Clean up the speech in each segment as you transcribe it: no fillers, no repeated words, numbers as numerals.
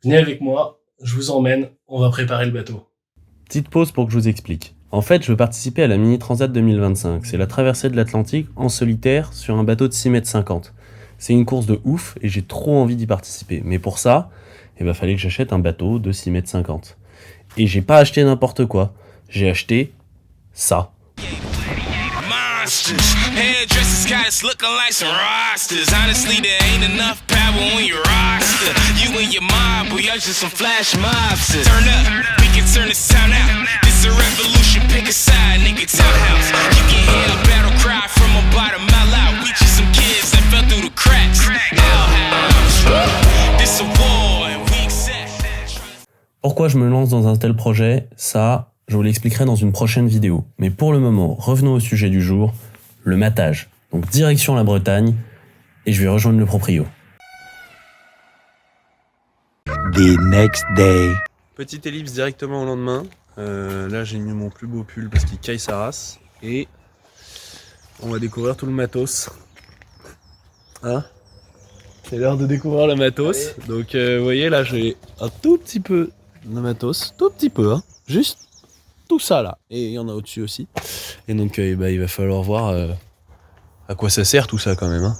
Venez avec moi, je vous emmène, on va préparer le bateau. Petite pause pour que je vous explique. En fait, je veux participer à la Mini Transat 2025. C'est la traversée de l'Atlantique en solitaire sur un bateau de 6,50 m. C'est une course de ouf et j'ai trop envie d'y participer. Mais pour ça, fallait que j'achète un bateau de 6,50 m. Et j'ai pas acheté n'importe quoi. J'ai acheté ça. Hairdressers got us looking like some rosters. Honestly, there ain't enough power on your roster. You and your mob, we are just some flash mobsters. Turn up, we can turn this town out. This a revolution, pick a side, nigga, townhouse. You can hear the battle cry from about a mile out. We just some kids that fell through the cracks. This a war and we accept. Pourquoi je me lance dans un tel projet? Ça, je vous l'expliquerai dans une prochaine vidéo. Mais pour le moment, revenons au sujet du jour, le matage. Donc direction la Bretagne, et je vais rejoindre le proprio. The next day. Petite ellipse directement au lendemain. Là j'ai mis mon plus beau pull parce qu'il caille sa race. Et on va découvrir tout le matos. Hein? C'est l'heure de découvrir le matos. Allez. Donc vous voyez là j'ai un tout petit peu de matos. Tout petit peu, hein. Juste tout ça là. Et il y en a au-dessus aussi. Et donc il va falloir voir à quoi ça sert tout ça quand même. Hein.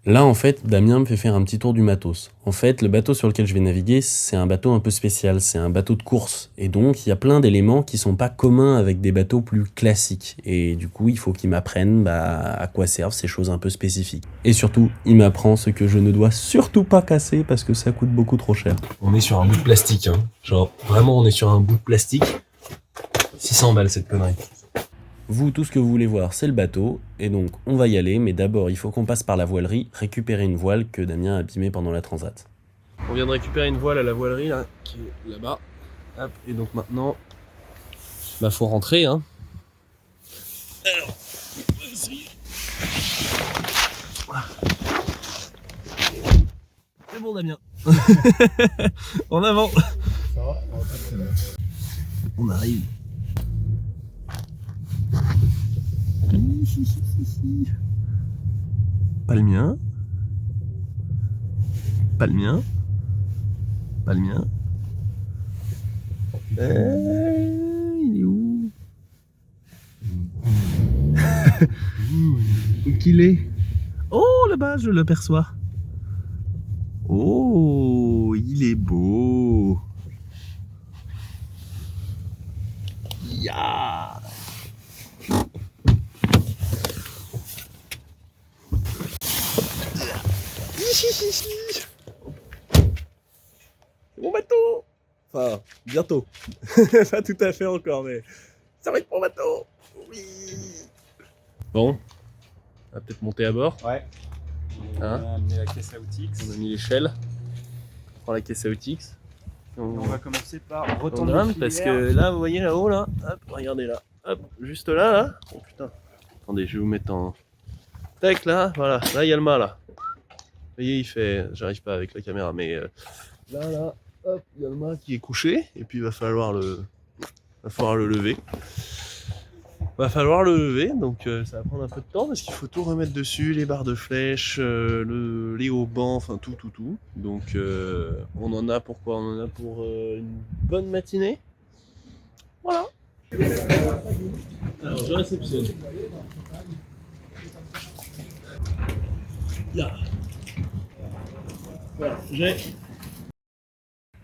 Là en fait Damien me fait faire un petit tour du matos. En fait le bateau sur lequel je vais naviguer c'est un bateau un peu spécial, c'est un bateau de course. Et donc il y a plein d'éléments qui sont pas communs avec des bateaux plus classiques. Et du coup il faut qu'il m'apprenne à quoi servent ces choses un peu spécifiques. Et surtout il m'apprend ce que je ne dois surtout pas casser parce que ça coûte beaucoup trop cher. On est sur un bout de plastique, hein. Genre vraiment on est sur un bout de plastique. 600 balles cette connerie. Vous, tout ce que vous voulez voir, c'est le bateau, et donc on va y aller, mais d'abord il faut qu'on passe par la voilerie, récupérer une voile que Damien a abîmée pendant la transat. On vient de récupérer une voile à la voilerie, là, qui est là-bas. Hop, et donc maintenant, faut rentrer, hein. Alors, vas-y. C'est bon Damien. En avant. Ça va, on va pas très bien. On arrive. Pas le mien. Pas le mien. Pas le mien. Il est où? Où qu'il est? Oh là-bas, je le perçois. Oh, il est beau. Ya. C'est mon bateau. Enfin, bientôt. Pas tout à fait encore, mais ça va être mon bateau. Oui. Bon, on va peut-être monter à bord. Ouais. On a amené la caisse à Outix. On a mis l'échelle. On prend la caisse à Outix. On va commencer par retourner le parce que là, vous voyez là-haut, là. Hop, regardez là. Hop, juste là, là. Oh putain. Attendez, je vais vous mettre en... Tac, là, voilà. Là, il y a le mât, là. Vous voyez, il fait... J'arrive pas avec la caméra, mais... Là, hop, il y a le mât qui est couché. Et puis, il va falloir le lever. Donc ça va prendre un peu de temps parce qu'il faut tout remettre dessus, les barres de flèche, les haubans, enfin tout. Donc on en a pour quoi? On en a pour une bonne matinée. Voilà. Alors je réceptionne. Là. Voilà, j'ai...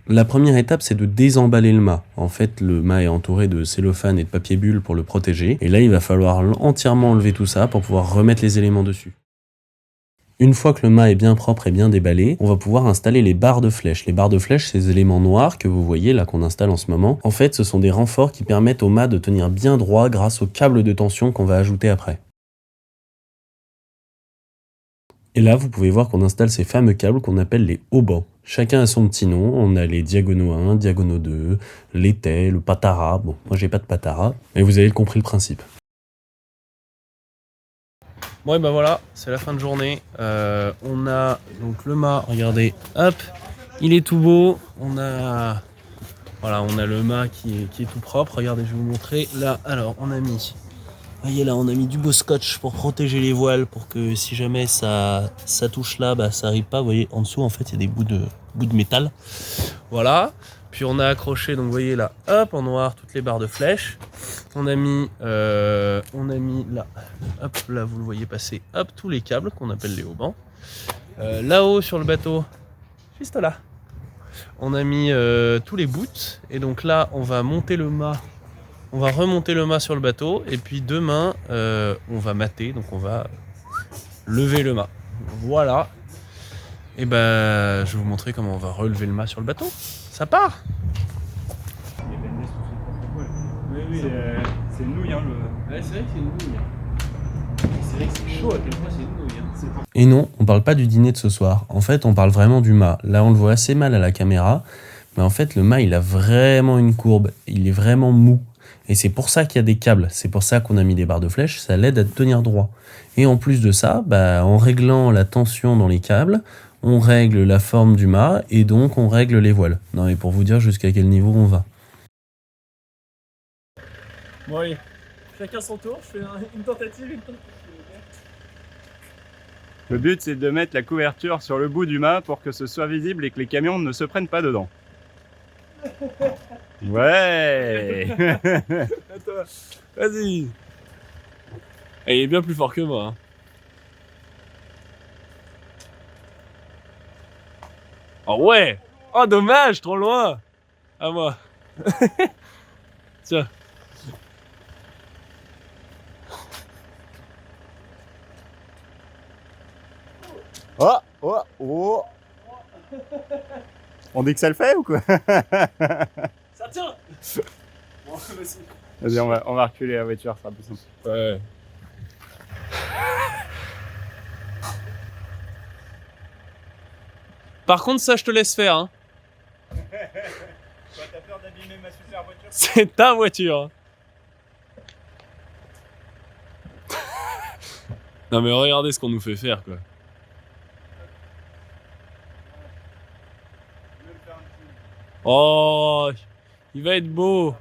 La première étape, c'est de désemballer le mât. En fait, le mât est entouré de cellophane et de papier bulle pour le protéger. Et là, il va falloir entièrement enlever tout ça pour pouvoir remettre les éléments dessus. Une fois que le mât est bien propre et bien déballé, on va pouvoir installer les barres de flèche. Les barres de flèche, ces éléments noirs que vous voyez là qu'on installe en ce moment, en fait, ce sont des renforts qui permettent au mât de tenir bien droit grâce au câble de tension qu'on va ajouter après. Et là, vous pouvez voir qu'on installe ces fameux câbles qu'on appelle les haubans. Chacun a son petit nom, on a les diagonaux 1, diagonaux 2, l'étai, le patara. Bon, moi j'ai pas de patara, mais vous avez compris le principe. Bon et ben voilà, c'est la fin de journée. On a donc le mât, regardez, hop, il est tout beau. On a le mât qui est tout propre. Regardez, je vais vous montrer. Là, alors, on a mis... Voyez là, on a mis du beau scotch pour protéger les voiles, pour que si jamais ça touche là, ça arrive pas. Vous voyez, en dessous, en fait, il y a des bouts de métal. Voilà. Puis on a accroché, donc vous voyez là, hop, en noir, toutes les barres de flèches. On a mis là, hop, là vous le voyez passer, hop, tous les câbles qu'on appelle les haubans. Là-haut sur le bateau, juste là, on a mis tous les boots. Et donc là, on va monter le mât. On va remonter le mât sur le bateau. Et puis demain, on va mâter, donc on va lever le mât. Voilà. Et ben, je vais vous montrer comment on va relever le mât sur le bateau. Ça part. Oui, c'est une nouille, hein, Ouais, c'est vrai que c'est une nouille. C'est vrai que c'est chaud à quel point c'est une nouille. Et non, on parle pas du dîner de ce soir. En fait, on parle vraiment du mât. Là, on le voit assez mal à la caméra. Mais en fait, le mât, il a vraiment une courbe. Il est vraiment mou. Et c'est pour ça qu'il y a des câbles. C'est pour ça qu'on a mis des barres de flèche. Ça l'aide à tenir droit. Et en plus de ça, en réglant la tension dans les câbles, on règle la forme du mât et donc on règle les voiles. Non, mais pour vous dire jusqu'à quel niveau on va. Bon allez, chacun son tour, je fais une tentative, Le but, c'est de mettre la couverture sur le bout du mât pour que ce soit visible et que les camions ne se prennent pas dedans. Ouais. Attends, vas-y. Il est bien plus fort que moi. Hein. Oh ouais. Oh dommage, trop loin. À moi. Tiens. Oh, oh, oh. On dit que ça le fait ou quoi? Ça tient. Bon, vas-y. Vas-y, on va reculer la voiture, ça sera plus simple. Ouais. Par contre, ça, je te laisse faire. Hein. T'as peur d'abîmer ma super voiture? C'est ta voiture. Non mais regardez ce qu'on nous fait faire, quoi. Oh, il va être beau.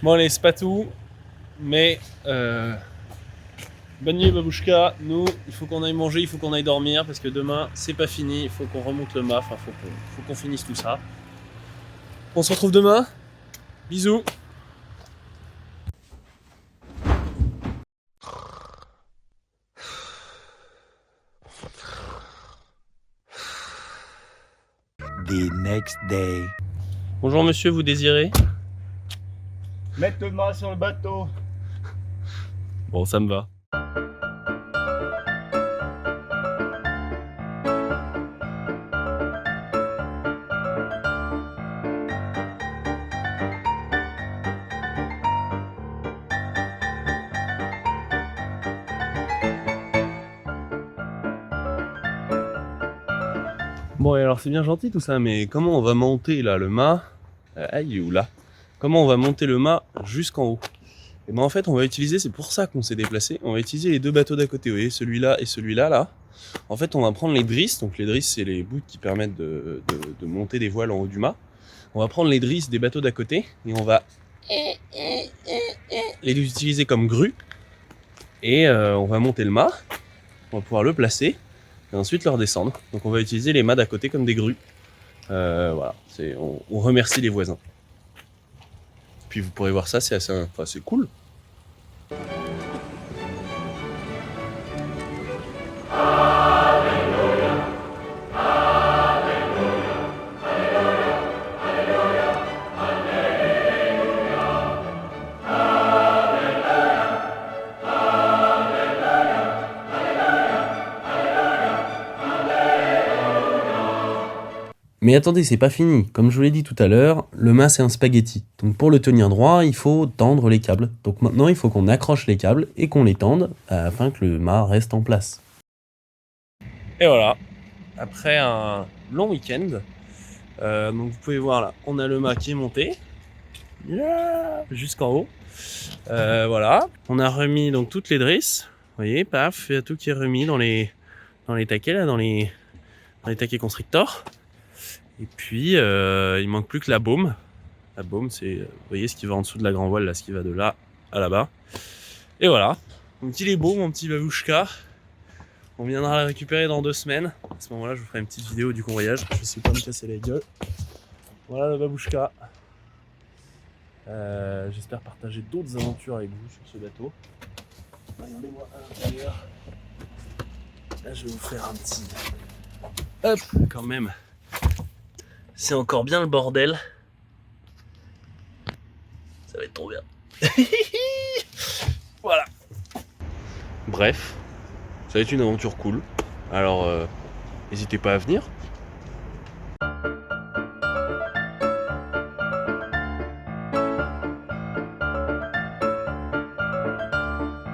Bon allez, c'est pas tout, mais bonne nuit Babouchka. Nous, il faut qu'on aille manger, il faut qu'on aille dormir parce que demain c'est pas fini, il faut qu'on remonte le mât, enfin faut qu'on finisse tout ça. On se retrouve demain. Bisous. The next day. Bonjour monsieur, vous désirez? Mettre le mât sur le bateau. Bon, ça me va. Bon, et alors c'est bien gentil tout ça, mais comment on va monter là le mât? Il est où là? Comment on va monter le mât jusqu'en haut? Et ben en fait on va utiliser, c'est pour ça qu'on s'est déplacé, on va utiliser les deux bateaux d'à côté, vous voyez, celui-là et celui-là là. En fait on va prendre les drisses, donc les drisses c'est les bouts qui permettent de monter des voiles en haut du mât. On va prendre les drisses des bateaux d'à côté et on va les utiliser comme grues. Et on va monter le mât, on va pouvoir le placer et ensuite le redescendre. Donc on va utiliser les mâts d'à côté comme des grues. Voilà, on remercie les voisins. Puis vous pourrez voir ça, c'est assez, enfin, c'est cool. Mais attendez, c'est pas fini. Comme je vous l'ai dit tout à l'heure, le mât c'est un spaghetti. Donc pour le tenir droit, il faut tendre les câbles. Donc maintenant, il faut qu'on accroche les câbles et qu'on les tende afin que le mât reste en place. Et voilà, après un long week-end, donc vous pouvez voir là, on a le mât qui est monté jusqu'en haut. Voilà, on a remis donc toutes les drisses. Vous voyez, paf, il y a tout qui est remis dans les taquets là, dans les taquets constrictors. Et puis, il manque plus que la baume. La baume, c'est, vous voyez, ce qui va en dessous de la grand voile, là, ce qui va de là à là-bas. Et voilà. Donc, il est beau, mon petit Babouchka. On viendra la récupérer dans 2 semaines. À ce moment-là, je vous ferai une petite vidéo du convoyage. Je suis pas me casser la gueule. Voilà le babouchka. J'espère partager d'autres aventures avec vous sur ce bateau. Regardez-moi à l'intérieur. Là, je vais vous faire un petit... Hop, quand même. C'est encore bien le bordel. Ça va être trop bien. Voilà. Bref, ça va être une aventure cool. Alors, n'hésitez pas à venir.